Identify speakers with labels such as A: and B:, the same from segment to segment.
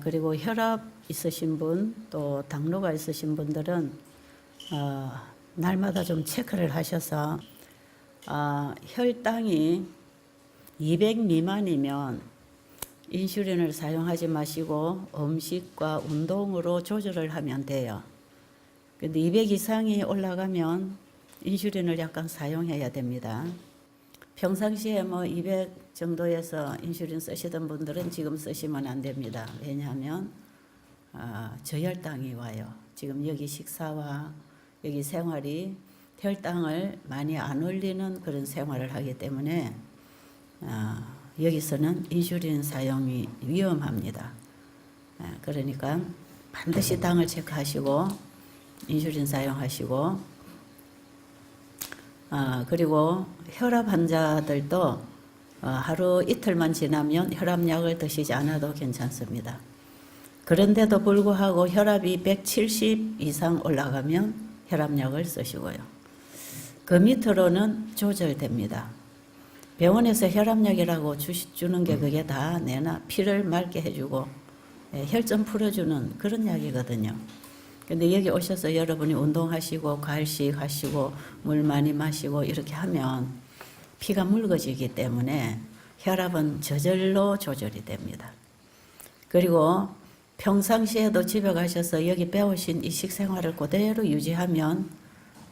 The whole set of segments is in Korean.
A: 그리고 혈압 있으신 분, 또 당뇨가 있으신 분들은 날마다 좀 체크를 하셔서 혈당이 200 미만이면 인슐린을 사용하지 마시고 음식과 운동으로 조절을 하면 돼요. 근데 200 이상이 올라가면 인슐린을 약간 사용해야 됩니다. 평상시에 200 정도에서 인슐린 쓰시던 분들은 지금 쓰시면 안 됩니다. 왜냐하면 저혈당이 와요. 지금 여기 식사와 여기 생활이 혈당을 많이 안 올리는 그런 생활을 하기 때문에 여기서는 인슐린 사용이 위험합니다. 그러니까 반드시 당을 체크하시고 인슐린 사용하시고 그리고 혈압 환자들도 하루 이틀만 지나면 혈압약을 드시지 않아도 괜찮습니다. 그런데도 불구하고 혈압이 170 이상 올라가면 혈압약을 쓰시고요. 그 밑으로는 조절됩니다. 병원에서 혈압약이라고 주는 게 그게 다 내나 피를 맑게 해주고 혈점 풀어주는 그런 약이거든요. 근데 여기 오셔서 여러분이 운동하시고 과일식 하시고 물 많이 마시고 이렇게 하면 피가 묽어지기 때문에 혈압은 저절로 조절이 됩니다. 그리고 평상시에도 집에 가셔서 여기 배우신 이 식생활을 그대로 유지하면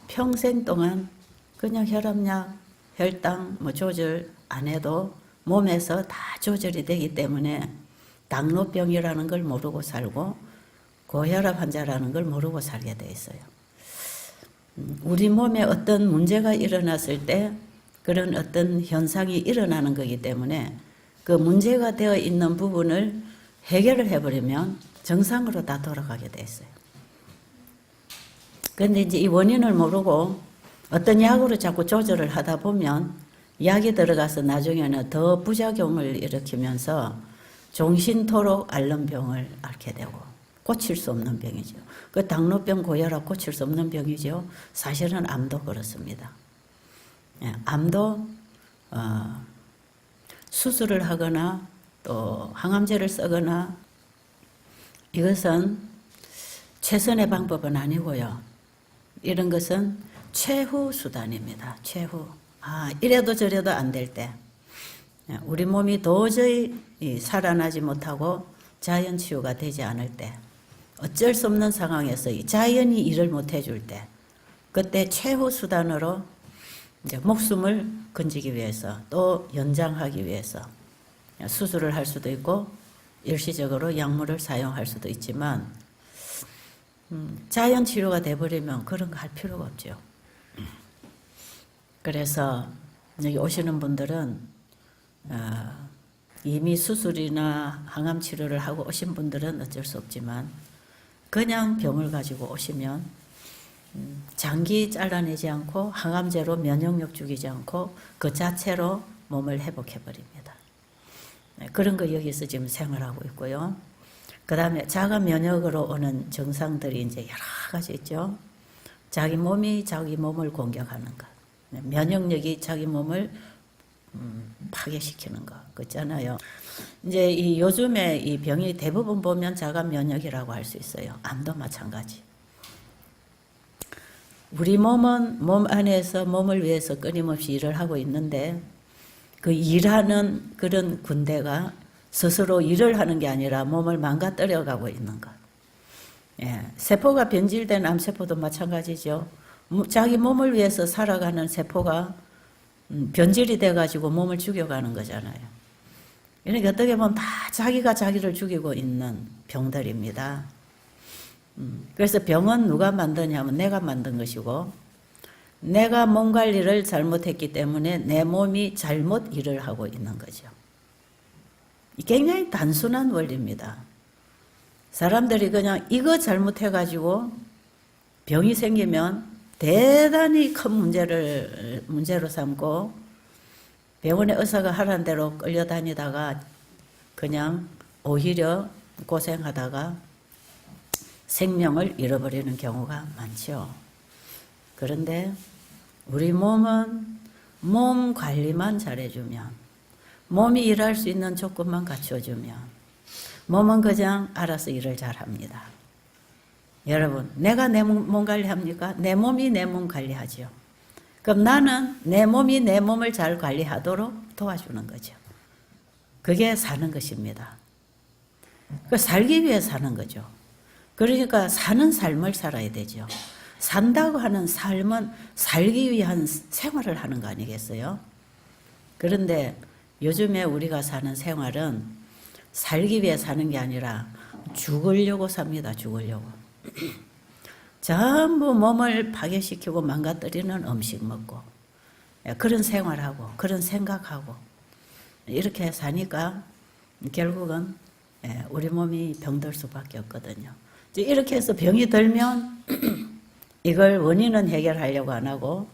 A: 평생 동안 그냥 혈압약, 혈당 조절 안 해도 몸에서 다 조절이 되기 때문에 당뇨병이라는 걸 모르고 살고 고혈압 환자라는 걸 모르고 살게 돼 있어요. 우리 몸에 어떤 문제가 일어났을 때 그런 어떤 현상이 일어나는 거기 때문에 그 문제가 되어 있는 부분을 해결을 해버리면 정상으로 다 돌아가게 돼 있어요. 그런데 이제 이 원인을 모르고 어떤 약으로 자꾸 조절을 하다 보면 약이 들어가서 나중에는 더 부작용을 일으키면서 종신토록 앓는 병을 앓게 되고 고칠 수 없는 병이죠. 그 당뇨병, 고혈압 고칠 수 없는 병이죠. 사실은 암도 그렇습니다. 암도 수술을 하거나 또 항암제를 쓰거나 이것은 최선의 방법은 아니고요. 이런 것은 최후 수단입니다. 최후. 이래도 저래도 안 될 때 우리 몸이 도저히 살아나지 못하고 자연 치유가 되지 않을 때 어쩔 수 없는 상황에서 자연이 일을 못 해줄 때 그때 최후 수단으로 이제 목숨을 건지기 위해서 또 연장하기 위해서 수술을 할 수도 있고 일시적으로 약물을 사용할 수도 있지만 자연 치료가 돼버리면 그런 거 할 필요가 없죠. 그래서 여기 오시는 분들은 이미 수술이나 항암 치료를 하고 오신 분들은 어쩔 수 없지만 그냥 병을 가지고 오시면 장기 잘라내지 않고 항암제로 면역력 죽이지 않고 그 자체로 몸을 회복해 버립니다. 그런 거 여기서 지금 생활하고 있고요. 그 다음에 자가 면역으로 오는 증상들이 이제 여러 가지 있죠. 자기 몸이 자기 몸을 공격하는 것. 면역력이 자기 몸을 파괴시키는 거. 그렇잖아요. 이제 이 요즘에 이 병이 대부분 보면 자가 면역이라고 할 수 있어요. 암도 마찬가지. 우리 몸은 몸 안에서 몸을 위해서 끊임없이 일을 하고 있는데 그 일하는 그런 군대가 스스로 일을 하는 게 아니라 몸을 망가뜨려 가고 있는 것. 세포가 변질된 암세포도 마찬가지죠. 자기 몸을 위해서 살아가는 세포가 변질이 돼가지고 몸을 죽여가는 거잖아요. 그러니까 어떻게 보면 다 자기가 자기를 죽이고 있는 병들입니다. 그래서 병은 누가 만드냐면 내가 만든 것이고 내가 몸 관리를 잘못했기 때문에 내 몸이 잘못 일을 하고 있는 거죠. 굉장히 단순한 원리입니다. 사람들이 그냥 이거 잘못해가지고 병이 생기면 대단히 큰 문제로 삼고 병원의 의사가 하라는 대로 끌려다니다가 그냥 오히려 고생하다가 생명을 잃어버리는 경우가 많죠. 그런데 우리 몸은 몸 관리만 잘해주면 몸이 일할 수 있는 조건만 갖춰주면 몸은 그냥 알아서 일을 잘합니다. 여러분, 내가 내 몸 관리합니까? 내 몸이 내 몸 관리하죠. 그럼 나는 내 몸이 내 몸을 잘 관리하도록 도와주는 거죠. 그게 사는 것입니다. 그 살기 위해 사는 거죠. 그러니까 사는 삶을 살아야 되죠. 산다고 하는 삶은 살기 위한 생활을 하는 거 아니겠어요? 그런데 요즘에 우리가 사는 생활은 살기 위해 사는 게 아니라 죽으려고 삽니다. 죽으려고. 전부 몸을 파괴시키고 망가뜨리는 음식 먹고 그런 생활하고 그런 생각하고 이렇게 사니까 결국은 우리 몸이 병들 수밖에 없거든요. 이렇게 해서 병이 들면 이걸 원인은 해결하려고 안 하고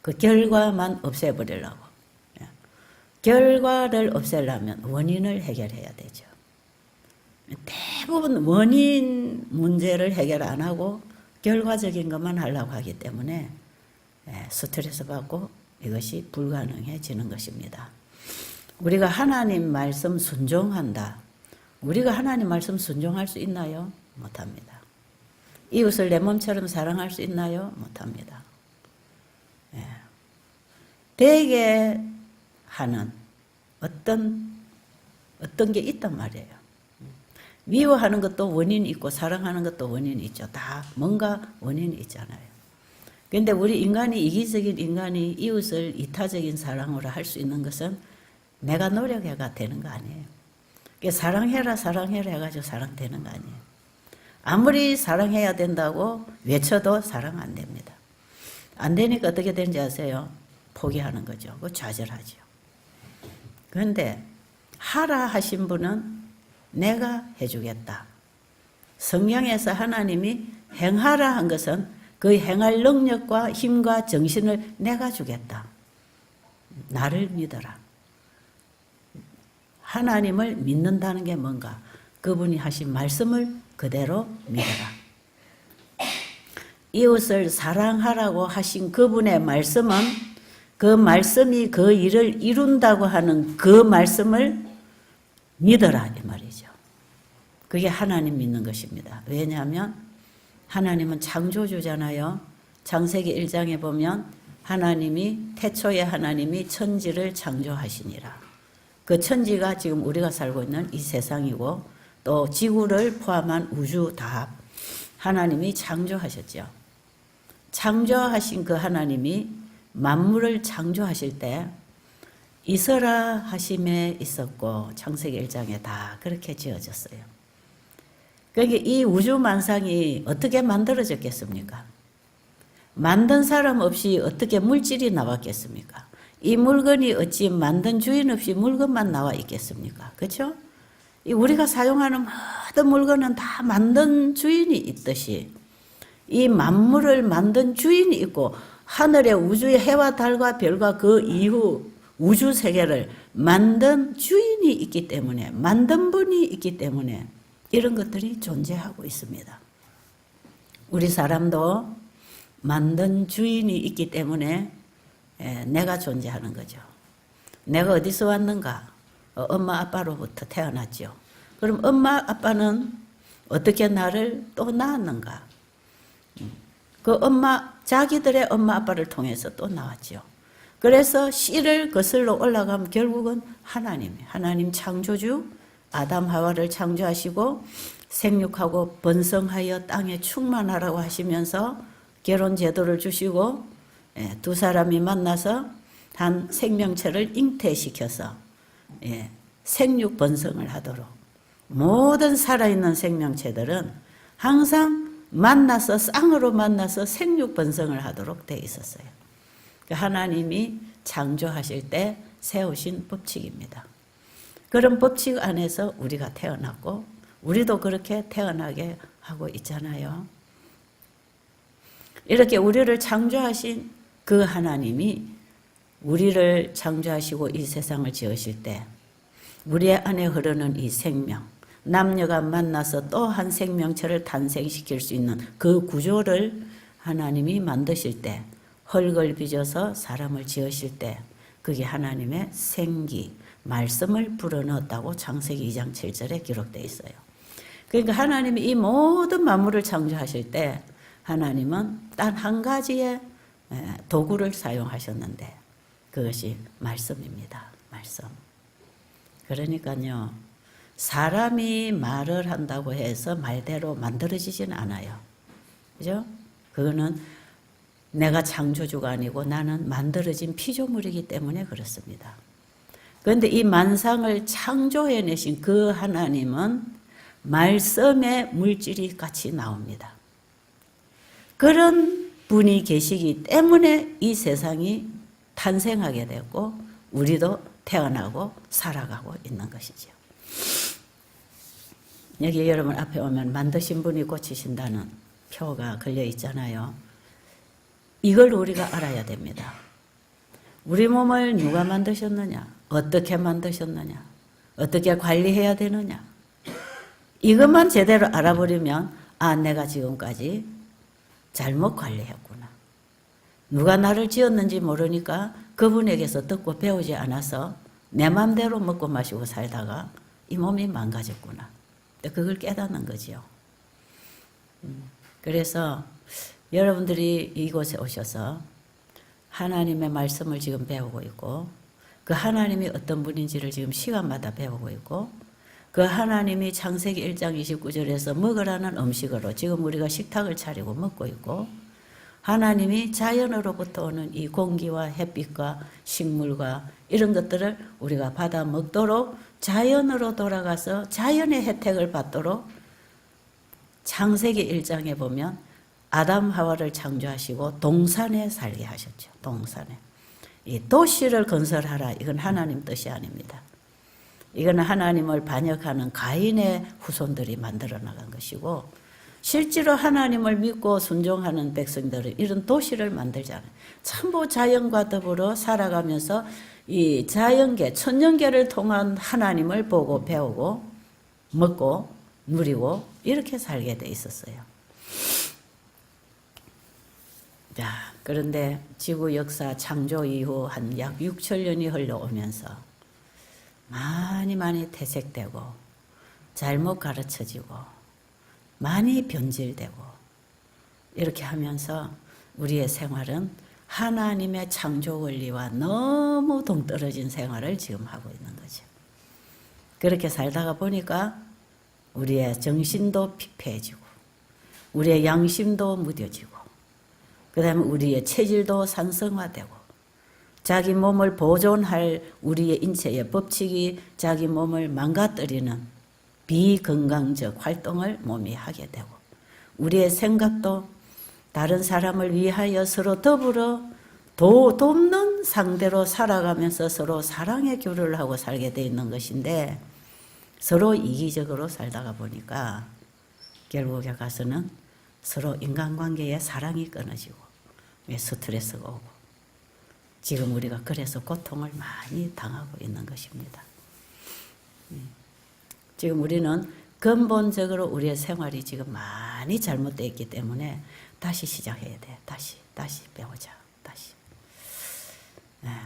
A: 그 결과만 없애버리려고. 결과를 없애려면 원인을 해결해야 되죠. 대부분 원인 문제를 해결 안 하고 결과적인 것만 하려고 하기 때문에 스트레스 받고 이것이 불가능해지는 것입니다. 우리가 하나님 말씀 순종한다. 우리가 하나님 말씀 순종할 수 있나요? 못합니다. 이웃을 내 몸처럼 사랑할 수 있나요? 못합니다. 되게 하는 어떤 게 있단 말이에요. 미워하는 것도 원인이 있고 사랑하는 것도 원인이 있죠. 다 뭔가 원인이 있잖아요. 그런데 우리 인간이 이기적인 인간이 이웃을 이타적인 사랑으로 할 수 있는 것은 내가 노력해가 되는 거 아니에요. 사랑해라 사랑해라 해가지고 사랑되는 거 아니에요. 아무리 사랑해야 된다고 외쳐도 사랑 안 됩니다. 안 되니까 어떻게 되는지 아세요? 포기하는 거죠. 좌절하죠. 그런데 하라 하신 분은 내가 해주겠다. 성경에서 하나님이 행하라 한 것은 그 행할 능력과 힘과 정신을 내가 주겠다. 나를 믿어라. 하나님을 믿는다는 게 뭔가? 그분이 하신 말씀을 그대로 믿어라. 이웃을 사랑하라고 하신 그분의 말씀은 그 말씀이 그 일을 이룬다고 하는 그 말씀을 믿어라 이 말이죠. 그게 하나님 믿는 것입니다. 왜냐하면 하나님은 창조주잖아요. 창세기 1장에 보면 하나님이 태초에 하나님이 천지를 창조하시니라. 그 천지가 지금 우리가 살고 있는 이 세상이고 또 지구를 포함한 우주 다 하나님이 창조하셨죠. 창조하신 그 하나님이 만물을 창조하실 때 있어라 하심에 있었고 창세기 1장에 다 그렇게 지어졌어요. 그러니까 이 우주 만상이 어떻게 만들어졌겠습니까? 만든 사람 없이 어떻게 물질이 나왔겠습니까? 이 물건이 어찌 만든 주인 없이 물건만 나와 있겠습니까? 그렇죠? 우리가 사용하는 모든 물건은 다 만든 주인이 있듯이 이 만물을 만든 주인이 있고 하늘의 우주의 해와 달과 별과 그 이후 우주 세계를 만든 주인이 있기 때문에 만든 분이 있기 때문에 이런 것들이 존재하고 있습니다. 우리 사람도 만든 주인이 있기 때문에 내가 존재하는 거죠. 내가 어디서 왔는가? 엄마 아빠로부터 태어났죠. 그럼 엄마 아빠는 어떻게 나를 또 낳았는가? 그 자기들의 엄마 아빠를 통해서 또 나왔죠. 그래서 씨를 거슬러 올라가면 결국은 하나님 창조주 아담 하와를 창조하시고 생육하고 번성하여 땅에 충만하라고 하시면서 결혼 제도를 주시고 두 사람이 만나서 한 생명체를 잉태시켜서 생육 번성을 하도록 모든 살아있는 생명체들은 항상 만나서 쌍으로 만나서 생육 번성을 하도록 되어 있었어요. 하나님이 창조하실 때 세우신 법칙입니다. 그런 법칙 안에서 우리가 태어났고 우리도 그렇게 태어나게 하고 있잖아요. 이렇게 우리를 창조하신 그 하나님이 우리를 창조하시고 이 세상을 지으실 때 우리 안에 흐르는 이 생명, 남녀가 만나서 또 한 생명체를 탄생시킬 수 있는 그 구조를 하나님이 만드실 때 흙을 빚어서 사람을 지으실 때 그게 하나님의 생기, 말씀을 불어넣었다고 창세기 2장 7절에 기록되어 있어요. 그러니까 하나님이 이 모든 만물을 창조하실 때 하나님은 단 한 가지의 도구를 사용하셨는데 그것이 말씀입니다. 말씀. 그러니까요, 사람이 말을 한다고 해서 말대로 만들어지진 않아요. 그죠? 그거는 내가 창조주가 아니고 나는 만들어진 피조물이기 때문에 그렇습니다. 그런데 이 만상을 창조해내신 그 하나님은 말씀의 물질이 같이 나옵니다. 그런 분이 계시기 때문에 이 세상이 탄생하게 되고 우리도 태어나고 살아가고 있는 것이죠. 여기 여러분 앞에 오면 만드신 분이 고치신다는 표가 걸려 있잖아요. 이걸 우리가 알아야 됩니다. 우리 몸을 누가 만드셨느냐? 어떻게 만드셨느냐? 어떻게 관리해야 되느냐? 이것만 제대로 알아버리면 아, 내가 지금까지 잘못 관리했구나. 누가 나를 지었는지 모르니까 그분에게서 듣고 배우지 않아서 내 맘대로 먹고 마시고 살다가 이 몸이 망가졌구나. 그걸 깨닫는 거지요. 그래서 여러분들이 이곳에 오셔서 하나님의 말씀을 지금 배우고 있고 그 하나님이 어떤 분인지를 지금 시간마다 배우고 있고 그 하나님이 창세기 1장 29절에서 먹으라는 음식으로 지금 우리가 식탁을 차리고 먹고 있고 하나님이 자연으로부터 오는 이 공기와 햇빛과 식물과 이런 것들을 우리가 받아 먹도록 자연으로 돌아가서 자연의 혜택을 받도록 창세기 1장에 보면 아담 하와를 창조하시고 동산에 살게 하셨죠. 동산에. 이 도시를 건설하라. 이건 하나님 뜻이 아닙니다. 이건 하나님을 반역하는 가인의 후손들이 만들어 나간 것이고 실제로 하나님을 믿고 순종하는 백성들은 이런 도시를 만들잖아요. 전부 자연과 더불어 살아가면서 이 자연계, 천연계를 통한 하나님을 보고 배우고 먹고 누리고 이렇게 살게 돼 있었어요. 자, 그런데 지구 역사 창조 이후 한 약 6천년이 흘러오면서 많이 퇴색되고 잘못 가르쳐지고 많이 변질되고 이렇게 하면서 우리의 생활은 하나님의 창조 원리와 너무 동떨어진 생활을 지금 하고 있는 거죠. 그렇게 살다가 보니까 우리의 정신도 피폐해지고 우리의 양심도 무뎌지고 그 다음에 우리의 체질도 산성화되고 자기 몸을 보존할 우리의 인체의 법칙이 자기 몸을 망가뜨리는 비건강적 활동을 몸이 하게 되고 우리의 생각도 다른 사람을 위하여 서로 더불어 돕는 상대로 살아가면서 서로 사랑의 교류를 하고 살게 돼 있는 것인데 서로 이기적으로 살다가 보니까 결국에 가서는 서로 인간관계에 사랑이 끊어지고 스트레스가 오고 지금 우리가 그래서 고통을 많이 당하고 있는 것입니다. 지금 우리는 근본적으로 우리의 생활이 지금 많이 잘못되어 있기 때문에 다시 시작해야 돼. 다시 배우자. 다시.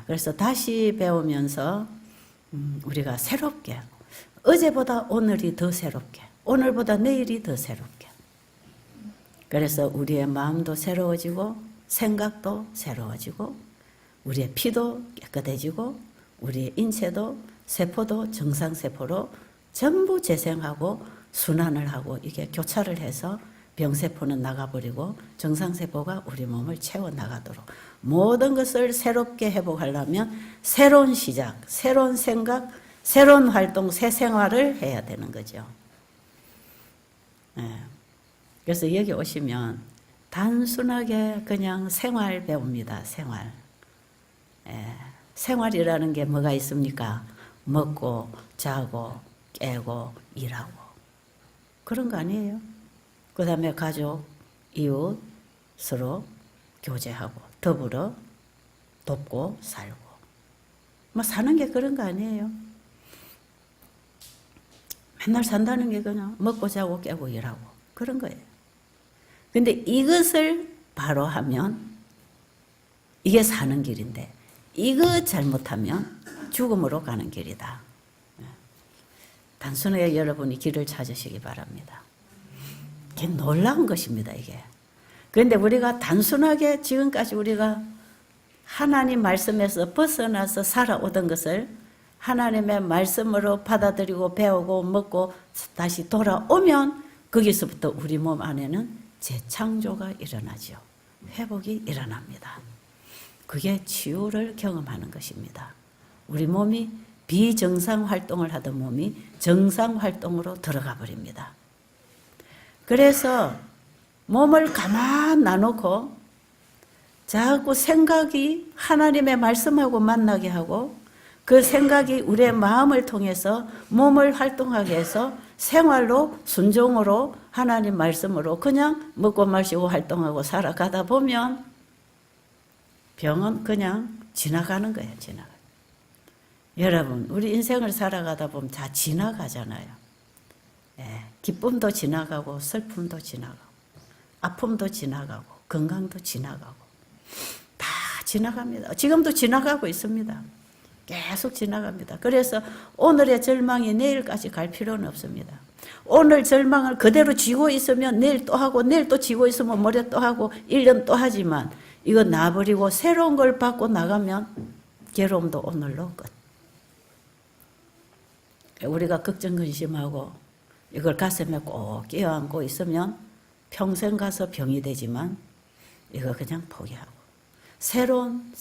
A: 그래서 다시 배우면서 우리가 새롭게 어제보다 오늘이 더 새롭게 오늘보다 내일이 더 새롭게 그래서 우리의 마음도 새로워지고 생각도 새로워지고 우리의 피도 깨끗해지고 우리의 인체도 세포도 정상세포로 전부 재생하고 순환을 하고 이게 교차를 해서 병세포는 나가버리고 정상세포가 우리 몸을 채워나가도록 모든 것을 새롭게 회복하려면 새로운 시작, 새로운 생각, 새로운 활동, 새 생활을 해야 되는 거죠. 그래서 여기 오시면 단순하게 그냥 생활 배웁니다. 생활. 생활이라는 게 뭐가 있습니까? 먹고 자고 깨고 일하고 그런 거 아니에요? 그 다음에 가족, 이웃 서로 교제하고 더불어 돕고 살고 뭐 사는 게 그런 거 아니에요? 맨날 산다는 게 그냥 먹고 자고 깨고 일하고 그런 거예요. 근데 이것을 바로 하면 이게 사는 길인데 이거 잘못하면 죽음으로 가는 길이다. 단순하게 여러분이 길을 찾으시기 바랍니다. 이게 놀라운 것입니다, 이게. 그런데 우리가 단순하게 지금까지 우리가 하나님 말씀에서 벗어나서 살아오던 것을 하나님의 말씀으로 받아들이고 배우고 먹고 다시 돌아오면 거기서부터 우리 몸 안에는 재창조가 일어나죠. 회복이 일어납니다. 그게 치유를 경험하는 것입니다. 우리 몸이 비정상 활동을 하던 몸이 정상 활동으로 들어가 버립니다. 그래서 몸을 가만 놔놓고 자꾸 생각이 하나님의 말씀하고 만나게 하고 그 생각이 우리의 마음을 통해서 몸을 활동하게 해서 생활로 순종으로 하나님 말씀으로 그냥 먹고 마시고 활동하고 살아가다 보면 병은 그냥 지나가는 거예요. 지나가. 여러분 우리 인생을 살아가다 보면 다 지나가잖아요. 예, 기쁨도 지나가고 슬픔도 지나가고 아픔도 지나가고 건강도 지나가고 다 지나갑니다. 지금도 지나가고 있습니다. 계속 지나갑니다. 그래서 오늘의 절망이 내일까지 갈 필요는 없습니다. 오늘 절망을 그대로 쥐고 있으면 내일 또 하고 내일 또 쥐고 있으면 모레 또 하고 1년 또 하지만 이거 놔버리고 새로운 걸 받고 나가면 괴로움도 오늘로 끝. 우리가 걱정 근심하고 이걸 가슴에 꼭 끼어안고 있으면 평생 가서 병이 되지만 이거 그냥 포기하고 새로운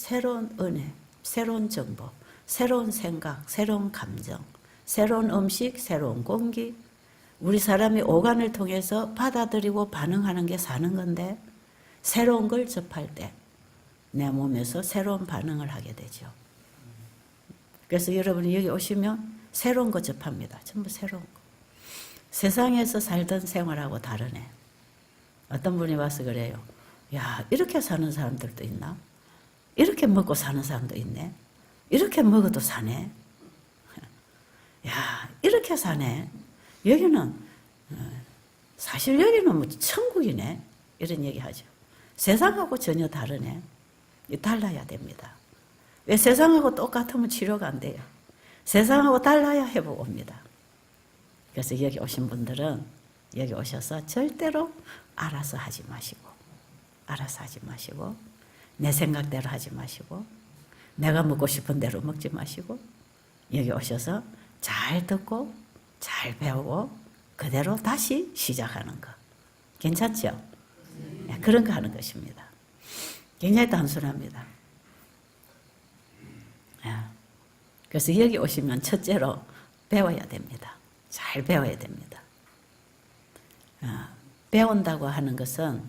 A: 은혜, 새로운 정보, 새로운 생각, 새로운 감정, 새로운 음식, 새로운 공기 우리 사람이 오간을 통해서 받아들이고 반응하는 게 사는 건데 새로운 걸 접할 때 내 몸에서 새로운 반응을 하게 되죠. 그래서 여러분이 여기 오시면 새로운 거 접합니다. 전부 새로운 거. 세상에서 살던 생활하고 다르네. 어떤 분이 와서 그래요. 야, 이렇게 사는 사람들도 있나? 이렇게 먹고 사는 사람도 있네. 이렇게 먹어도 사네. 야, 이렇게 사네. 여기는 사실 여기는 뭐 천국이네. 이런 얘기하죠. 세상하고 전혀 다르네. 달라야 됩니다. 왜 세상하고 똑같으면 치료가 안 돼요. 세상하고 달라야 회복 옵니다. 그래서 여기 오신 분들은 여기 오셔서 절대로 알아서 하지 마시고 내 생각대로 하지 마시고 내가 먹고 싶은 대로 먹지 마시고 여기 오셔서 잘 듣고 잘 배우고 그대로 다시 시작하는 거. 괜찮죠? 네, 그런 거 하는 것입니다. 굉장히 단순합니다. 그래서 여기 오시면 첫째로 배워야 됩니다. 잘 배워야 됩니다. 배운다고 하는 것은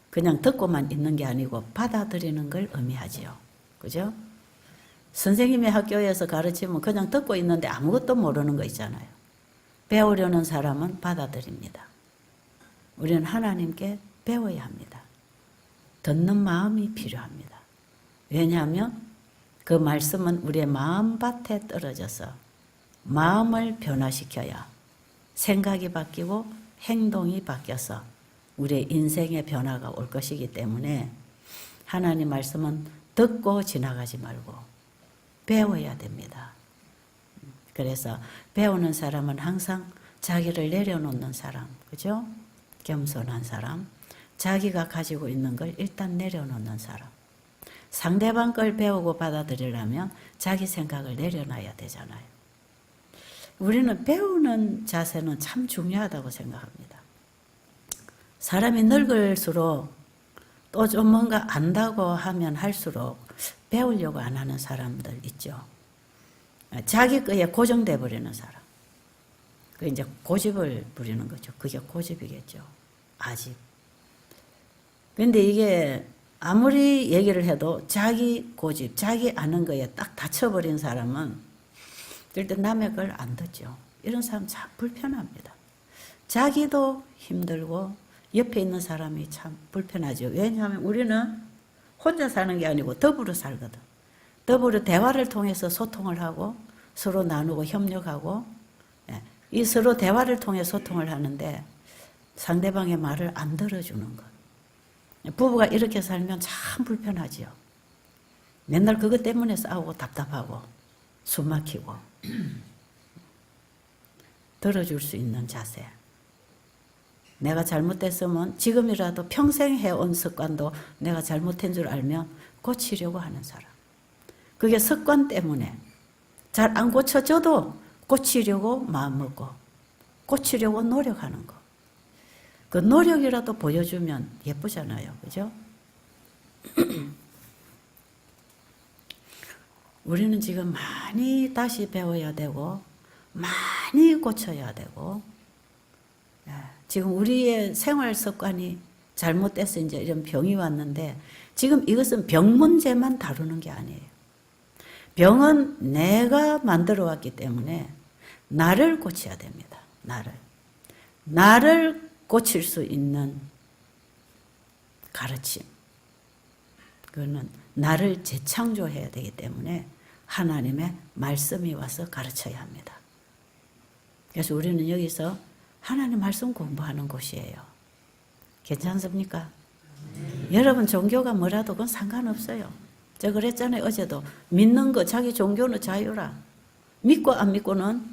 A: 그냥 듣고만 있는 게 아니고 받아들이는 걸 의미하지요. 그죠? 선생님이 학교에서 가르치면 그냥 듣고 있는데 아무것도 모르는 거 있잖아요. 배우려는 사람은 받아들입니다. 우리는 하나님께 배워야 합니다. 듣는 마음이 필요합니다. 왜냐하면 그 말씀은 우리의 마음밭에 떨어져서 마음을 변화시켜야 생각이 바뀌고 행동이 바뀌어서 우리의 인생의 변화가 올 것이기 때문에 하나님 말씀은 듣고 지나가지 말고 배워야 됩니다. 그래서 배우는 사람은 항상 자기를 내려놓는 사람, 그죠? 겸손한 사람, 자기가 가지고 있는 걸 일단 내려놓는 사람. 상대방 걸 배우고 받아들이려면 자기 생각을 내려놔야 되잖아요. 우리는 배우는 자세는 참 중요하다고 생각합니다. 사람이 늙을수록 또 좀 뭔가 안다고 하면 할수록 배우려고 안 하는 사람들 있죠. 자기 거에 고정돼 버리는 사람. 그 이제 고집을 부리는 거죠. 그게 고집이겠죠. 아직. 근데 이게 아무리 얘기를 해도 자기 고집, 자기 아는 거에 딱 닫혀버린 사람은 절대 남의 걸 안 듣죠. 이런 사람 참 불편합니다. 자기도 힘들고 옆에 있는 사람이 참 불편하죠. 왜냐하면 우리는 혼자 사는 게 아니고 더불어 살거든. 더불어 대화를 통해서 소통을 하고 서로 나누고 협력하고 이 서로 대화를 통해 소통을 하는데 상대방의 말을 안 들어주는 것. 부부가 이렇게 살면 참 불편하지요. 맨날 그것 때문에 싸우고 답답하고 숨 막히고. 들어줄 수 있는 자세. 내가 잘못됐으면 지금이라도 평생 해온 습관도 내가 잘못한 줄 알면 고치려고 하는 사람. 그게 습관 때문에 잘 안 고쳐져도 고치려고 마음먹고 고치려고 노력하는 거. 그 노력이라도 보여주면 예쁘잖아요. 그죠? 우리는 지금 많이 다시 배워야 되고 많이 고쳐야 되고, 지금 우리의 생활 습관이 잘못돼서 이제 이런 병이 왔는데, 지금 이것은 병 문제만 다루는 게 아니에요. 병은 내가 만들어 왔기 때문에 나를 고쳐야 됩니다. 나를 고칠 수 있는 가르침. 그거는 나를 재창조해야 되기 때문에 하나님의 말씀이 와서 가르쳐야 합니다. 그래서 우리는 여기서 하나님 말씀 공부하는 곳이에요. 괜찮습니까? 여러분 종교가 뭐라도 그건 상관없어요. 제가 그랬잖아요. 어제도. 믿는 거 자기 종교는 자유라. 믿고 안 믿고는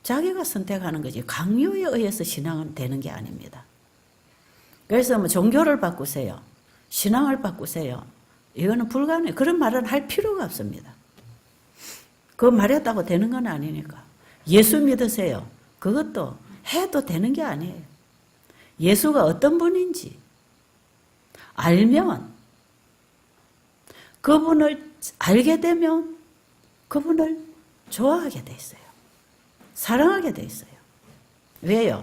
A: 자기가 선택하는 거지. 강요에 의해서 신앙은 되는 게 아닙니다. 그래서 뭐 종교를 바꾸세요. 신앙을 바꾸세요. 이거는 불가능해요. 그런 말은 할 필요가 없습니다. 그거 말했다고 되는 건 아니니까. 예수 믿으세요. 그것도 해도 되는 게 아니에요. 예수가 어떤 분인지 알면, 그분을 알게 되면 그분을 좋아하게 돼 있어요. 사랑하게 돼 있어요. 왜요?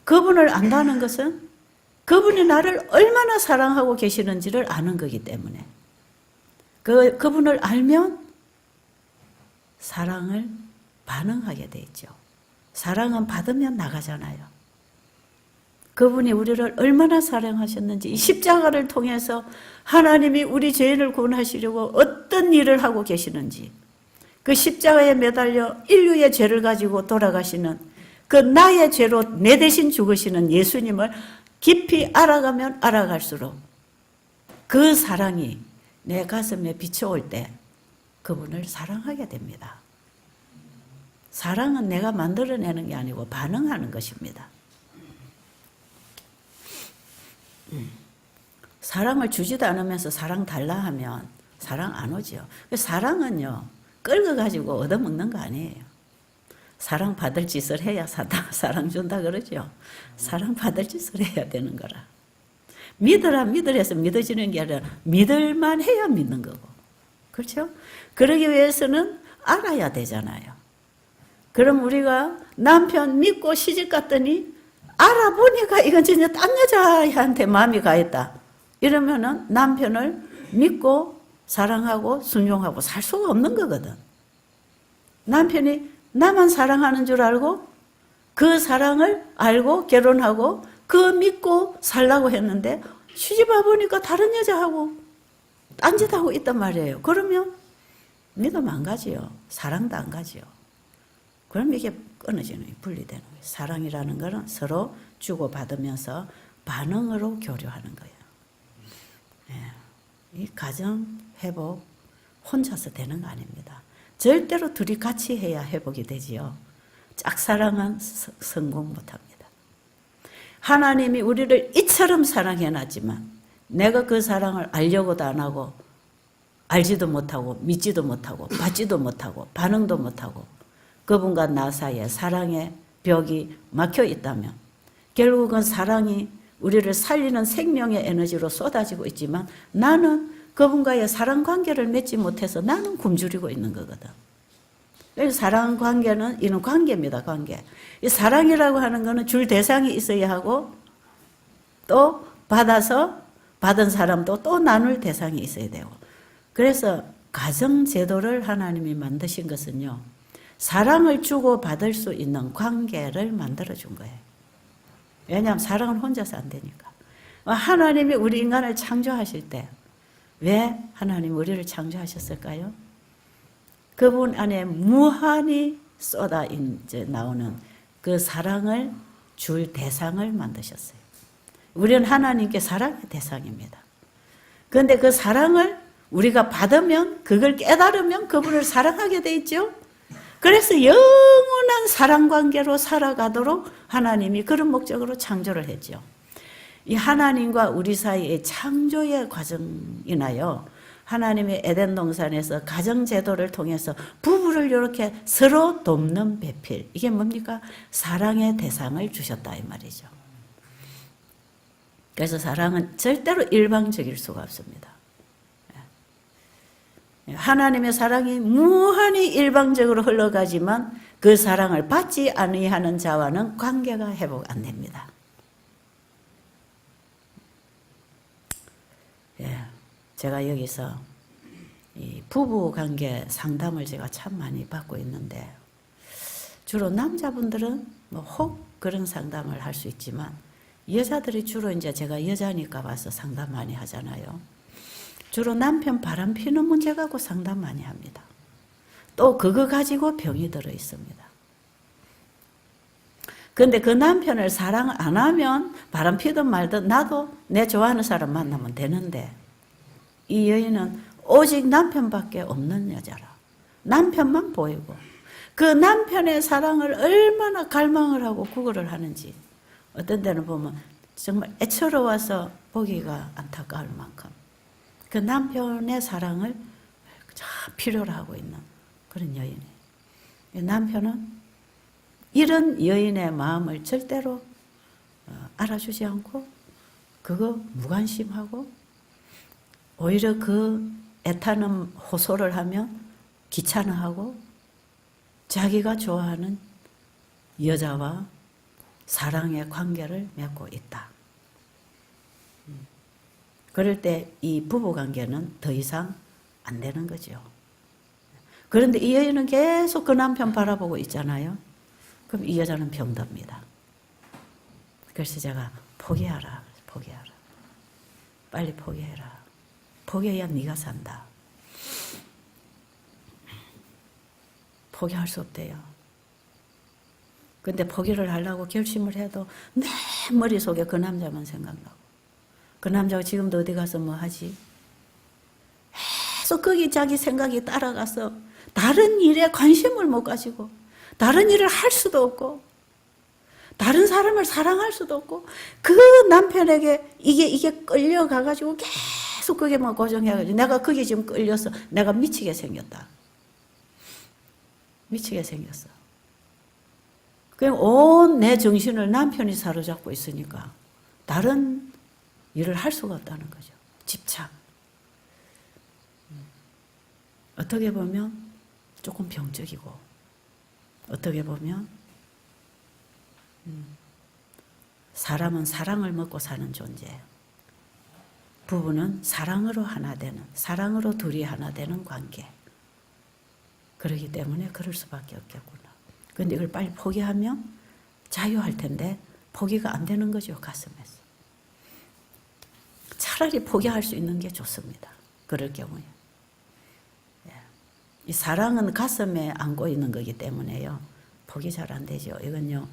A: 그분을 안다는 것은 그분이 나를 얼마나 사랑하고 계시는지를 아는 거기 때문에, 그분을 알면 사랑을 반응하게 돼 있죠. 사랑은 받으면 나가잖아요. 그분이 우리를 얼마나 사랑하셨는지, 이 십자가를 통해서 하나님이 우리 죄인을 구원하시려고 어떤 일을 하고 계시는지, 그 십자가에 매달려 인류의 죄를 가지고 돌아가시는 그 나의 죄로 내 대신 죽으시는 예수님을 깊이 알아가면 알아갈수록 그 사랑이 내 가슴에 비춰올 때 그분을 사랑하게 됩니다. 사랑은 내가 만들어내는 게 아니고 반응하는 것입니다. 사랑을 주지도 않으면서 사랑 달라 하면 사랑 안 오죠. 사랑은요, 끌어가지고 얻어먹는 거 아니에요. 사랑 받을 짓을 해야 사랑 준다 그러죠. 사랑 받을 짓을 해야 되는 거라. 믿으래서 믿어지는 게 아니라 믿을만 해야 믿는 거고. 그렇죠? 그러기 위해서는 알아야 되잖아요. 그럼 우리가 남편 믿고 시집 갔더니 알아보니까 이건 진짜 딴 여자한테 마음이 가 있다. 이러면은 남편을 믿고 사랑하고 순종하고 살 수가 없는 거거든. 남편이 나만 사랑하는 줄 알고 그 사랑을 알고 결혼하고 그 믿고 살라고 했는데 시집 와보니까 다른 여자하고 딴짓하고 있단 말이에요. 그러면 믿음 안 가지요. 사랑도 안 가지요. 그럼 이게 끊어지는 거예요. 분리되는 거예요. 사랑이라는 것은 서로 주고받으면서 반응으로 교류하는 거예요. 이 가정 회복 혼자서 되는 거 아닙니다. 절대로 둘이 같이 해야 회복이 되지요. 짝사랑은 성공 못합니다. 하나님이 우리를 이처럼 사랑해놨지만 내가 그 사랑을 알려고도 안 하고 알지도 못하고 믿지도 못하고 받지도 못하고 반응도 못하고 그분과 나 사이에 사랑의 벽이 막혀 있다면 결국은 사랑이 우리를 살리는 생명의 에너지로 쏟아지고 있지만 나는 그분과의 사랑 관계를 맺지 못해서 나는 굶주리고 있는 거거든. 그래서 사랑 관계는 이는 관계입니다. 관계. 이 사랑이라고 하는 거는 줄 대상이 있어야 하고 또 받아서 받은 사람도 또 나눌 대상이 있어야 되고. 그래서 가정제도를 하나님이 만드신 것은요. 사랑을 주고 받을 수 있는 관계를 만들어준 거예요. 왜냐하면 사랑은 혼자서 안 되니까. 하나님이 우리 인간을 창조하실 때 왜 하나님 우리를 창조하셨을까요? 그분 안에 무한히 쏟아 이제 나오는 그 사랑을 줄 대상을 만드셨어요. 우리는 하나님께 사랑의 대상입니다. 그런데 그 사랑을 우리가 받으면 그걸 깨달으면 그분을 사랑하게 돼 있죠. 그래서 영원한 사랑관계로 살아가도록 하나님이 그런 목적으로 창조를 했죠. 이 하나님과 우리 사이의 창조의 과정이나요, 하나님의 에덴 동산에서 가정제도를 통해서 부부를 이렇게 서로 돕는 배필, 이게 뭡니까? 사랑의 대상을 주셨다 이 말이죠. 그래서 사랑은 절대로 일방적일 수가 없습니다. 하나님의 사랑이 무한히 일방적으로 흘러가지만 그 사랑을 받지 아니하는 자와는 관계가 회복 안 됩니다. 예, 제가 여기서 이 부부 관계 상담을 제가 참 많이 받고 있는데, 주로 남자분들은 뭐 혹 그런 상담을 할 수 있지만, 여자들이 주로 이제 제가 여자니까 와서 상담 많이 하잖아요. 주로 남편 바람 피는 문제 갖고 상담 많이 합니다. 또 그거 가지고 병이 들어 있습니다. 근데 그 남편을 사랑 안 하면 바람 피든 말든 나도 내 좋아하는 사람 만나면 되는데, 이 여인은 오직 남편밖에 없는 여자라. 남편만 보이고 그 남편의 사랑을 얼마나 갈망을 하고 구걸을 하는지 어떤 데는 보면 정말 애처로워서 보기가 안타까울 만큼 그 남편의 사랑을 참 필요로 하고 있는 그런 여인이에요. 남편은 이런 여인의 마음을 절대로 알아주지 않고 그거 무관심하고 오히려 그 애타는 호소를 하면 귀찮아하고 자기가 좋아하는 여자와 사랑의 관계를 맺고 있다. 그럴 때 이 부부관계는 더 이상 안 되는 거죠. 그런데 이 여인은 계속 그 남편 바라보고 있잖아요. 그럼 이 여자는 병듭니다. 그래서 제가 포기하라. 빨리 포기해라. 포기해야 네가 산다. 포기할 수 없대요. 근데 포기를 하려고 결심을 해도 내 머릿속에 그 남자만 생각나고, 그 남자가 지금도 어디 가서 뭐 하지? 계속 거기 자기 생각이 따라가서 다른 일에 관심을 못 가지고 다른 일을 할 수도 없고 다른 사람을 사랑할 수도 없고 그 남편에게 이게 끌려가가지고 계속 거기만 고정해가지고 내가 거기 지금 끌려서 내가 미치게 생겼다. 미치게 생겼어. 그냥 온 내 정신을 남편이 사로잡고 있으니까 다른 일을 할 수가 없다는 거죠. 집착. 어떻게 보면 조금 병적이고 어떻게 보면 사람은 사랑을 먹고 사는 존재예요. 부부는 사랑으로 하나 되는, 사랑으로 둘이 하나 되는 관계. 그렇기 때문에 그럴 수밖에 없겠구나. 그런데 이걸 빨리 포기하면 자유할 텐데 포기가 안 되는 거죠, 가슴에서. 차라리 포기할 수 있는 게 좋습니다. 그럴 경우에. 이 사랑은 가슴에 안고 있는 거기 때문에요. 포기 잘 안 되죠. 이건요,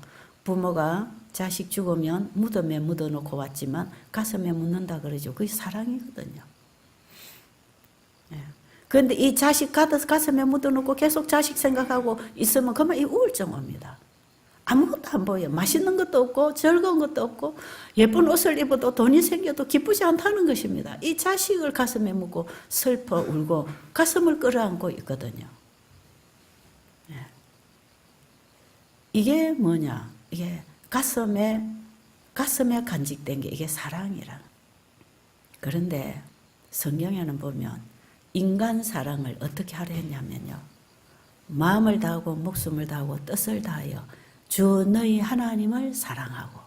A: 부모가 자식 죽으면 무덤에 묻어놓고 왔지만 가슴에 묻는다 그러죠. 그게 사랑이거든요. 그런데 이 자식 가슴에 묻어놓고 계속 자식 생각하고 있으면 그만 이 우울증 옵니다. 아무것도 안 보여요. 맛있는 것도 없고 즐거운 것도 없고 예쁜 옷을 입어도 돈이 생겨도 기쁘지 않다는 것입니다. 이 자식을 가슴에 묻고 슬퍼 울고 가슴을 끌어안고 있거든요. 이게 뭐냐? 이게 가슴에 간직된 게 이게 사랑이라. 그런데 성경에는 보면 인간 사랑을 어떻게 하려 했냐면요, 마음을 다하고 목숨을 다하고 뜻을 다하여 주 너희 하나님을 사랑하고,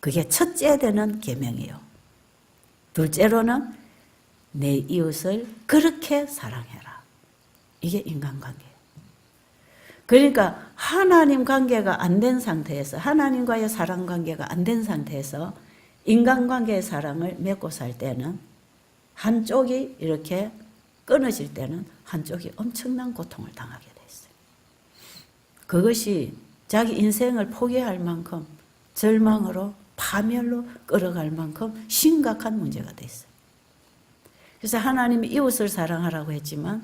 A: 그게 첫째 되는 계명이에요. 둘째로는 내 이웃을 그렇게 사랑해라. 이게 인간관계예요. 그러니까 하나님 관계가 안 된 상태에서, 하나님과의 사랑 관계가 안 된 상태에서 인간관계의 사랑을 맺고 살 때는 한쪽이 이렇게 끊어질 때는 한쪽이 엄청난 고통을 당하게 돼 있어요. 그것이 자기 인생을 포기할 만큼 절망으로 파멸로 끌어갈 만큼 심각한 문제가 돼 있어요. 그래서 하나님이 이웃을 사랑하라고 했지만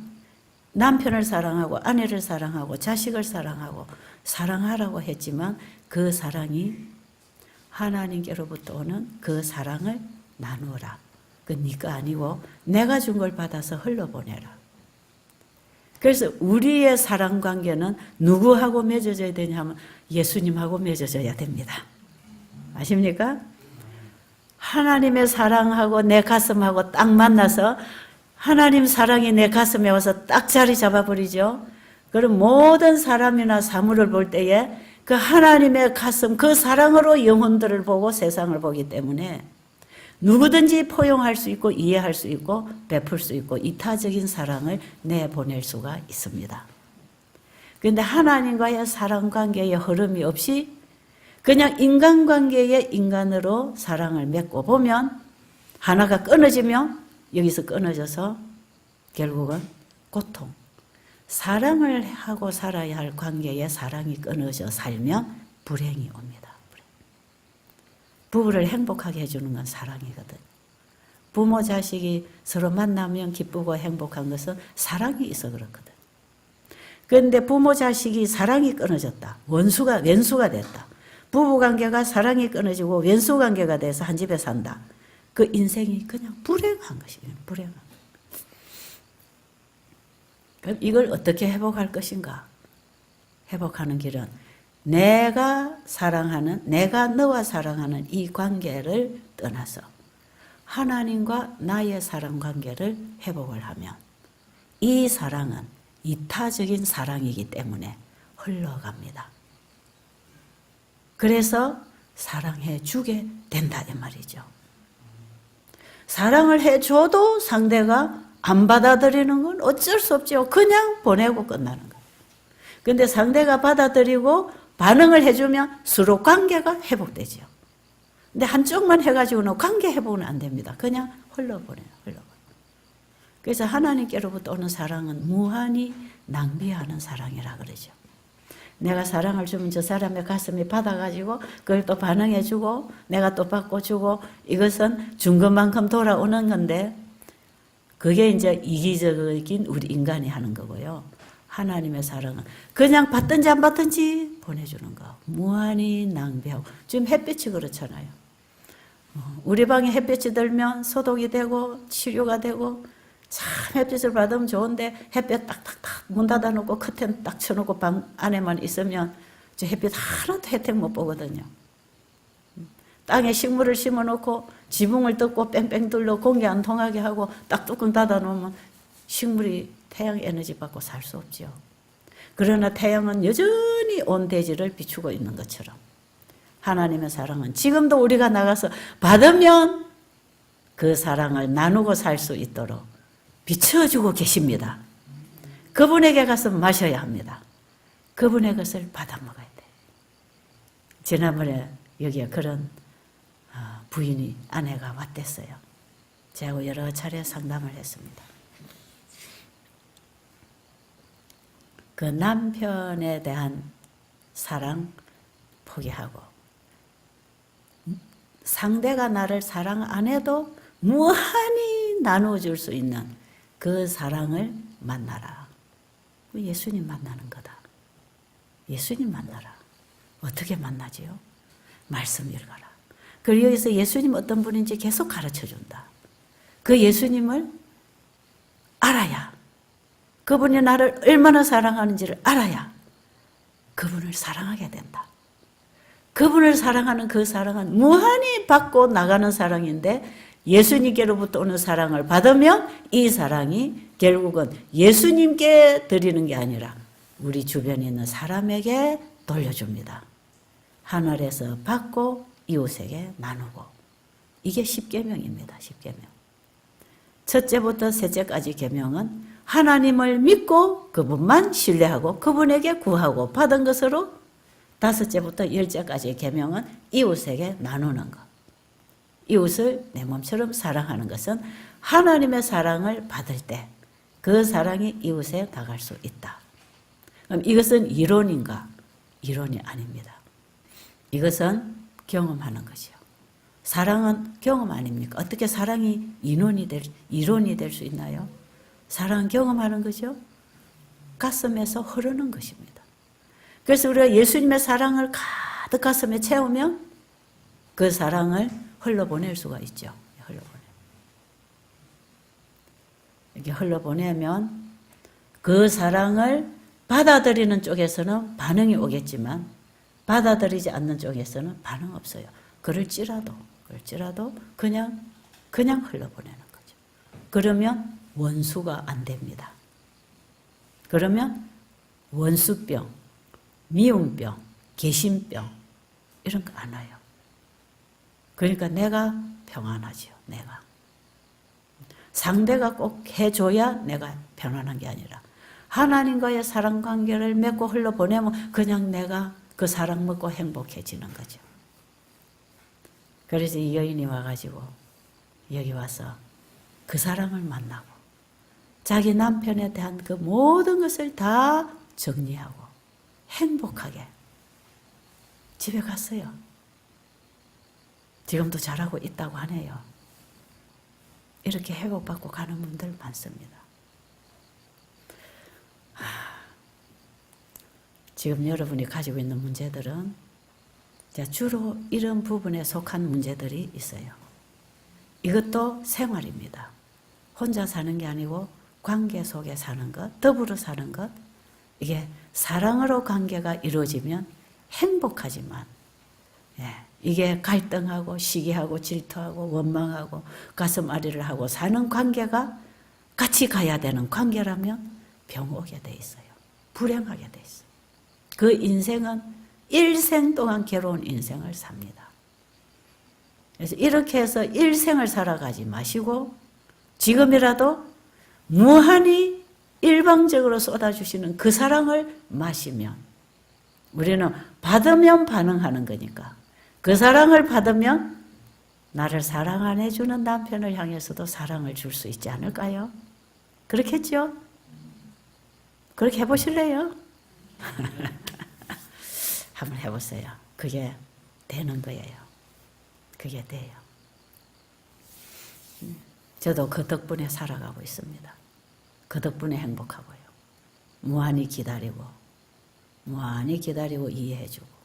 A: 남편을 사랑하고 아내를 사랑하고 자식을 사랑하고 사랑하라고 했지만 그 사랑이 하나님께로부터 오는 그 사랑을 나누어라. 그 네가 아니고 내가 준 걸 받아서 흘러보내라. 그래서 우리의 사랑 관계는 누구하고 맺어져야 되냐면 예수님하고 맺어져야 됩니다. 아십니까? 하나님의 사랑하고 내 가슴하고 딱 만나서 하나님 사랑이 내 가슴에 와서 딱 자리 잡아버리죠. 그럼 모든 사람이나 사물을 볼 때에 그 하나님의 가슴, 그 사랑으로 영혼들을 보고 세상을 보기 때문에 누구든지 포용할 수 있고 이해할 수 있고 베풀 수 있고 이타적인 사랑을 내보낼 수가 있습니다. 그런데 하나님과의 사랑 관계의 흐름이 없이 그냥 인간관계의 인간으로 사랑을 맺고 보면 하나가 끊어지면 여기서 끊어져서 결국은 고통, 사랑을 하고 살아야 할 관계에 사랑이 끊어져 살면 불행이 옵니다. 부부를 행복하게 해주는 건 사랑이거든. 부모 자식이 서로 만나면 기쁘고 행복한 것은 사랑이 있어 그렇거든. 그런데 부모 자식이 사랑이 끊어졌다. 왼수가 됐다. 부부관계가 사랑이 끊어지고 왼수관계가 돼서 한 집에 산다. 그 인생이 그냥 불행한 것이에요. 불행한. 그럼 이걸 어떻게 회복할 것인가? 회복하는 길은 내가 너와 사랑하는 이 관계를 떠나서 하나님과 나의 사랑 관계를 회복을 하면 이 사랑은 이타적인 사랑이기 때문에 흘러갑니다. 그래서 사랑해 주게 된다 이 말이죠. 사랑을 해줘도 상대가 안 받아들이는 건 어쩔 수 없죠. 그냥 보내고 끝나는 거예요. 그런데 상대가 받아들이고 반응을 해주면 서로 관계가 회복되죠. 근데 한쪽만 해가지고는 관계 회복은 안 됩니다. 그냥 흘러버려요. 그래서 하나님께로부터 오는 사랑은 무한히 낭비하는 사랑이라 그러죠. 내가 사랑을 주면 저 사람의 가슴이 받아가지고 그걸 또 반응해주고 내가 또 받고 주고 이것은 준 것만큼 돌아오는 건데 그게 이제 이기적인 우리 인간이 하는 거고요. 하나님의 사랑은 그냥 받든지 안 받든지 보내주는 거. 무한히 낭비하고. 지금 햇빛이 그렇잖아요. 우리 방에 햇빛이 들면 소독이 되고 치료가 되고 참 햇빛을 받으면 좋은데 햇빛 딱딱딱 문 닫아놓고 커튼 딱 쳐놓고 방 안에만 있으면 저 햇빛 하나도 혜택 못 보거든요. 땅에 식물을 심어놓고 지붕을 덮고 뺑뺑 둘러 공기 안 통하게 하고 딱 뚜껑 닫아놓으면 식물이 태양 에너지 받고 살 수 없죠. 그러나 태양은 여전히 온 대지를 비추고 있는 것처럼 하나님의 사랑은 지금도 우리가 나가서 받으면 그 사랑을 나누고 살 수 있도록 비춰주고 계십니다. 그분에게 가서 마셔야 합니다. 그분의 것을 받아 먹어야 돼. 지난번에 여기에 그런 부인이 아내가 왔댔어요. 제가 여러 차례 상담을 했습니다. 그 남편에 대한 사랑 포기하고 상대가 나를 사랑 안 해도 무한히 나눠줄 수 있는 그 사랑을 만나라. 예수님 만나는 거다. 예수님 만나라. 어떻게 만나지요? 말씀 읽어라. 그리고 여기서 예수님 어떤 분인지 계속 가르쳐준다. 그 예수님을 알아야 그분이 나를 얼마나 사랑하는지를 알아야 그분을 사랑하게 된다. 그분을 사랑하는 그 사랑은 무한히 받고 나가는 사랑인데 예수님께로부터 오는 사랑을 받으면 이 사랑이 결국은 예수님께 드리는 게 아니라 우리 주변에 있는 사람에게 돌려줍니다. 하늘에서 받고 이웃에게 나누고 이게 십계명입니다. 십계명. 첫째부터 셋째까지 계명은 하나님을 믿고 그분만 신뢰하고 그분에게 구하고 받은 것으로 다섯째부터 열째까지의 계명은 이웃에게 나누는 것. 이웃을 내 몸처럼 사랑하는 것은 하나님의 사랑을 받을 때 그 사랑이 이웃에 나갈 수 있다. 그럼 이것은 이론인가? 이론이 아닙니다. 이것은 경험하는 것이요. 사랑은 경험 아닙니까? 어떻게 사랑이 이론이 될 수 있나요? 사랑은 경험하는 거죠. 가슴에서 흐르는 것입니다. 그래서 우리가 예수님의 사랑을 가득 가슴에 채우면 그 사랑을 흘러보낼 수가 있죠. 이렇게 흘러보내면 그 사랑을 받아들이는 쪽에서는 반응이 오겠지만 받아들이지 않는 쪽에서는 반응 없어요. 그럴지라도 그냥 흘러보내는 거죠. 그러면 원수가 안 됩니다. 그러면 원수병, 미움병, 개심병 이런 거 안 와요. 그러니까 내가 평안하지요. 내가. 상대가 꼭 해줘야 내가 편안한 게 아니라 하나님과의 사랑 관계를 맺고 흘러보내면 그냥 내가 그 사랑 먹고 행복해지는 거죠. 그래서 이 여인이 와가지고 여기 와서 그 사랑을 만나고 자기 남편에 대한 그 모든 것을 다 정리하고 행복하게 집에 갔어요. 지금도 잘하고 있다고 하네요. 이렇게 회복받고 가는 분들 많습니다. 지금 여러분이 가지고 있는 문제들은 주로 이런 부분에 속한 문제들이 있어요. 이것도 생활입니다. 혼자 사는 게 아니고 관계 속에 사는 것, 더불어 사는 것, 이게 사랑으로 관계가 이루어지면 행복하지만 이게 갈등하고 시기하고 질투하고 원망하고 가슴앓이를 하고 사는 관계가 같이 가야 되는 관계라면 병 오게 돼 있어요. 불행하게 돼 있어요. 그 인생은 일생 동안 괴로운 인생을 삽니다. 그래서 이렇게 해서 일생을 살아가지 마시고 지금이라도 무한히 일방적으로 쏟아주시는 그 사랑을 마시면 우리는 받으면 반응하는 거니까 그 사랑을 받으면 나를 사랑 안 해주는 남편을 향해서도 사랑을 줄 수 있지 않을까요? 그렇겠죠? 그렇게 해보실래요? 한번 해보세요. 그게 되는 거예요. 그게 돼요. 저도 그 덕분에 살아가고 있습니다. 그 덕분에 행복하고요. 무한히 기다리고 이해해주고.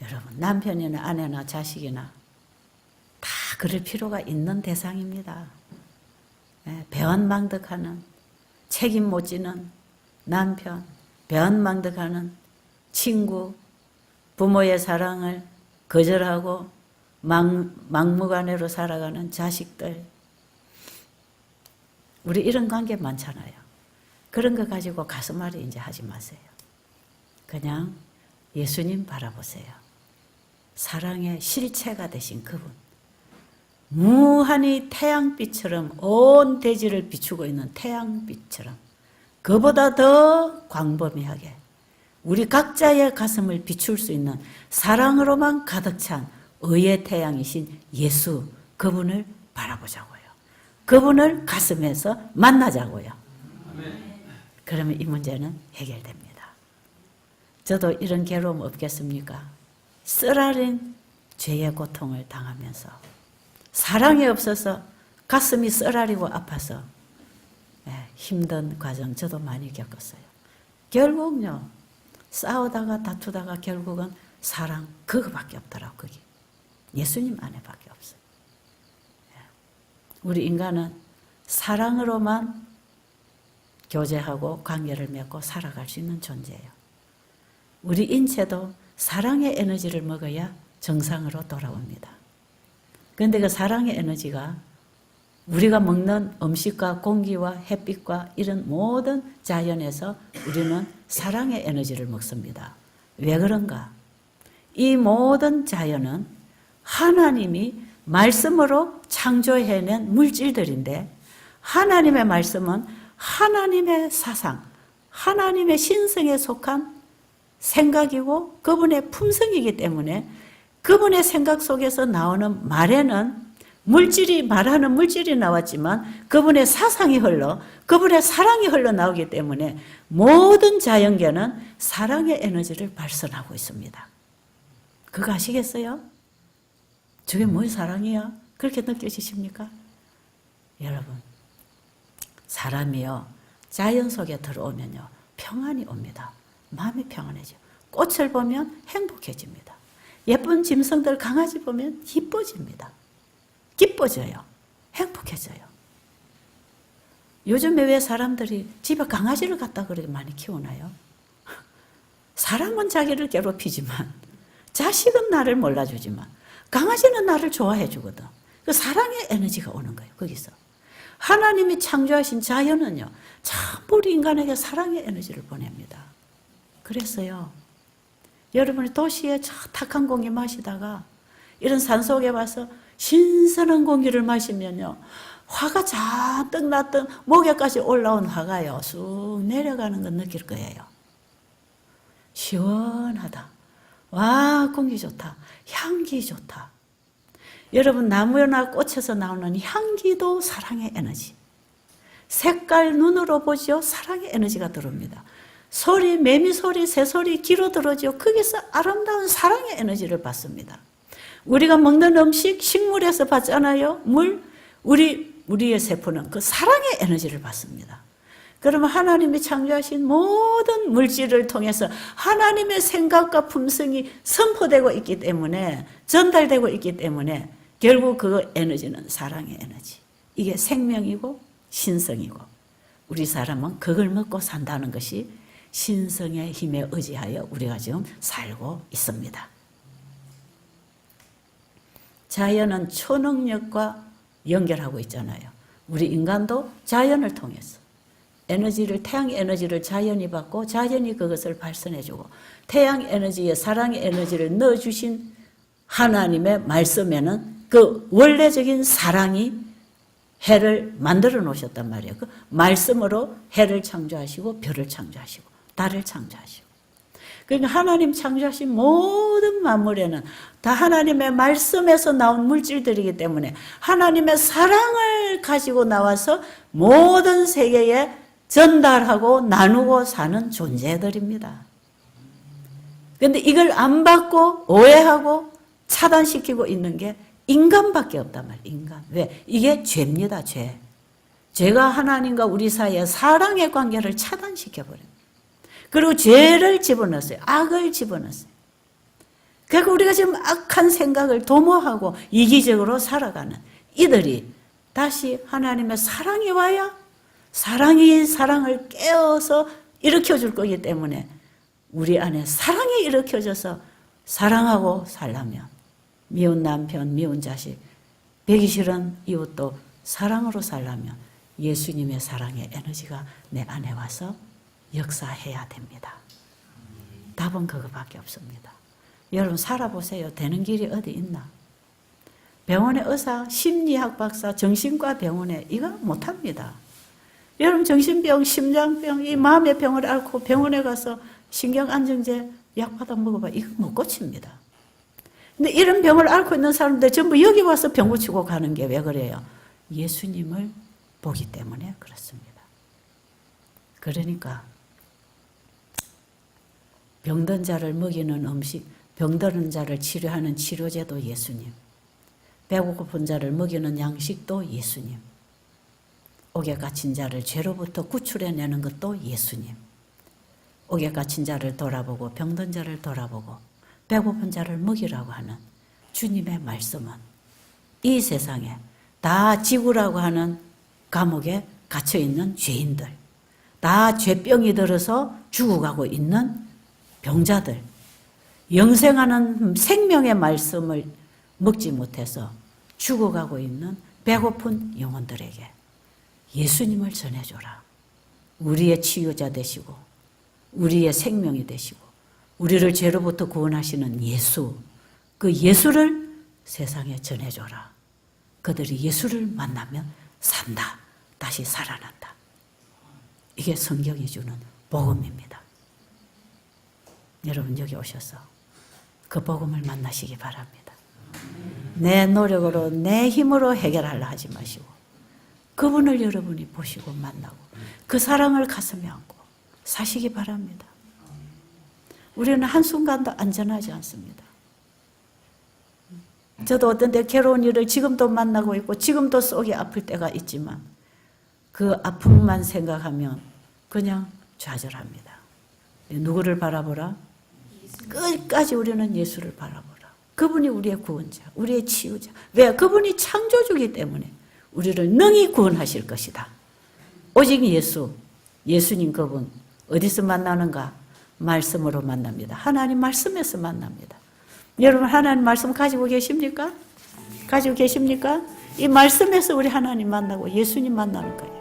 A: 여러분, 남편이나 아내나 자식이나 다 그럴 필요가 있는 대상입니다. 배은망덕하는, 책임 못 지는 남편, 배은망덕하는 친구, 부모의 사랑을 거절하고 막무가내로 살아가는 자식들. 우리 이런 관계 많잖아요. 그런 거 가지고 가슴앓이 이제 하지 마세요. 그냥 예수님 바라보세요. 사랑의 실체가 되신 그분. 무한히 태양빛처럼 온 대지를 비추고 있는 태양빛처럼 그보다 더 광범위하게 우리 각자의 가슴을 비출 수 있는 사랑으로만 가득 찬 의의 태양이신 예수, 그분을 바라보자고요. 그분을 가슴에서 만나자고요. 그러면 이 문제는 해결됩니다. 저도 이런 괴로움 없겠습니까? 쓰라린 죄의 고통을 당하면서 사랑이 없어서 가슴이 쓰라리고 아파서 힘든 과정 저도 많이 겪었어요. 결국요, 싸우다가 다투다가 결국은 사랑 그거밖에 없더라고. 그게 예수님 안에밖에 없어요. 우리 인간은 사랑으로만 교제하고 관계를 맺고 살아갈 수 있는 존재예요. 우리 인체도 사랑의 에너지를 먹어야 정상으로 돌아옵니다. 그런데 그 사랑의 에너지가 우리가 먹는 음식과 공기와 햇빛과 이런 모든 자연에서 우리는 사랑의 에너지를 먹습니다. 왜 그런가? 이 모든 자연은 하나님이 말씀으로 창조해낸 물질들인데 하나님의 말씀은 하나님의 사상, 하나님의 신성에 속한 생각이고 그분의 품성이기 때문에 그분의 생각 속에서 나오는 말에는 말하는 물질이 나왔지만 그분의 사상이 흘러 그분의 사랑이 흘러나오기 때문에 모든 자연계는 사랑의 에너지를 발산하고 있습니다. 그거 아시겠어요? 저게 뭔 사랑이야? 그렇게 느껴지십니까? 여러분, 사람이요, 자연 속에 들어오면요, 평안이 옵니다. 마음이 평안해져. 꽃을 보면 행복해집니다. 예쁜 짐승들, 강아지 보면 기뻐집니다. 기뻐져요. 행복해져요. 요즘에 왜 사람들이 집에 강아지를 갖다 그렇게 많이 키우나요? 사람은 자기를 괴롭히지만, 자식은 나를 몰라주지만, 강아지는 나를 좋아해 주거든. 그 사랑의 에너지가 오는 거예요, 거기서. 하나님이 창조하신 자연은요, 전부 우리 인간에게 사랑의 에너지를 보냅니다. 그래서요, 여러분이 도시에 저 탁한 공기 마시다가 이런 산속에 와서 신선한 공기를 마시면요, 화가 잔뜩 났던 목에까지 올라온 화가요, 쑥 내려가는 건 느낄 거예요. 시원하다. 와, 공기 좋다. 향기 좋다. 여러분, 나무나 꽃에서 나오는 향기도 사랑의 에너지. 색깔 눈으로 보죠. 사랑의 에너지가 들어옵니다. 소리, 매미 소리, 새 소리 귀로 들어오죠. 거기서 아름다운 사랑의 에너지를 받습니다. 우리가 먹는 음식, 식물에서 받잖아요. 물, 우리의 세포는 그 사랑의 에너지를 받습니다. 그러면 하나님이 창조하신 모든 물질을 통해서 하나님의 생각과 품성이 선포되고 있기 때문에, 전달되고 있기 때문에 결국 그 에너지는 사랑의 에너지. 이게 생명이고 신성이고, 우리 사람은 그걸 먹고 산다는 것이 신성의 힘에 의지하여 우리가 지금 살고 있습니다. 자연은 초능력과 연결하고 있잖아요. 우리 인간도 자연을 통해서 에너지를, 태양 에너지를 자연이 받고 자연이 그것을 발산해주고, 태양 에너지에 사랑의 에너지를 넣어주신 하나님의 말씀에는 그 원래적인 사랑이 해를 만들어 놓으셨단 말이에요. 그 말씀으로 해를 창조하시고 별을 창조하시고 달을 창조하시고. 그러니까 하나님 창조하신 모든 만물에는 다 하나님의 말씀에서 나온 물질들이기 때문에 하나님의 사랑을 가지고 나와서 모든 세계에 전달하고 나누고 사는 존재들입니다. 그런데 이걸 안 받고 오해하고 차단시키고 있는 게 인간밖에 없단 말이에요. 인간. 왜? 이게 죄입니다. 죄. 죄가 하나님과 우리 사이에 사랑의 관계를 차단시켜버려요. 그리고 죄를 집어넣었어요. 악을 집어넣었어요. 그러니까 우리가 지금 악한 생각을 도모하고 이기적으로 살아가는 이들이 다시 하나님의 사랑이 와야 사랑이 사랑을 깨워서 일으켜줄 거기 때문에 우리 안에 사랑이 일으켜져서 사랑하고 살려면 미운 남편, 미운 자식, 배기 싫은 이웃도 사랑으로 살려면 예수님의 사랑의 에너지가 내 안에 와서 역사해야 됩니다. 답은 그거밖에 없습니다. 여러분 살아보세요. 되는 길이 어디 있나? 병원의 의사, 심리학 박사, 정신과 병원에 이거 못합니다. 여러분 정신병, 심장병, 이 마음의 병을 앓고 병원에 가서 신경안정제 약 받아 먹어봐. 이거 못 고칩니다. 근데 이런 병을 앓고 있는 사람들 전부 여기 와서 병 고치고 가는 게 왜 그래요? 예수님을 보기 때문에 그렇습니다. 그러니까 병든 자를 먹이는 음식, 병든 자를 치료하는 치료제도 예수님, 배고픈 자를 먹이는 양식도 예수님, 옥에 갇힌 자를 죄로부터 구출해내는 것도 예수님, 옥에 갇힌 자를 돌아보고 병든 자를 돌아보고 배고픈 자를 먹이라고 하는 주님의 말씀은 이 세상에 다 지구라고 하는 감옥에 갇혀있는 죄인들, 다 죄병이 들어서 죽어가고 있는 병자들, 영생하는 생명의 말씀을 먹지 못해서 죽어가고 있는 배고픈 영혼들에게 예수님을 전해줘라. 우리의 치유자 되시고 우리의 생명이 되시고 우리를 죄로부터 구원하시는 예수, 그 예수를 세상에 전해줘라. 그들이 예수를 만나면 산다. 다시 살아난다. 이게 성경이 주는 복음입니다. 여러분 여기 오셔서 그 복음을 만나시기 바랍니다. 내 노력으로 내 힘으로 해결하려 하지 마시고 그분을 여러분이 보시고 만나고 그 사랑을 가슴에 안고 사시기 바랍니다. 우리는 한순간도 안전하지 않습니다. 저도 어떤 때 괴로운 일을 지금도 만나고 있고 지금도 속이 아플 때가 있지만 그 아픔만 생각하면 그냥 좌절합니다. 누구를 바라보라? 끝까지 우리는 예수를 바라보라. 그분이 우리의 구원자, 우리의 치유자. 왜? 그분이 창조주기 때문에 우리를 능히 구원하실 것이다. 오직 예수님 그분 어디서 만나는가? 말씀으로 만납니다. 하나님 말씀에서 만납니다. 여러분 하나님 말씀 가지고 계십니까? 가지고 계십니까? 이 말씀에서 우리 하나님 만나고 예수님 만나는 거예요.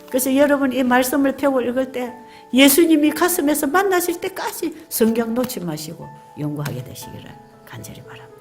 A: 그래서 여러분 이 말씀을 펴고 읽을 때 예수님이 가슴에서 만나실 때까지 성경 놓지 마시고 연구하게 되시기를 간절히 바랍니다.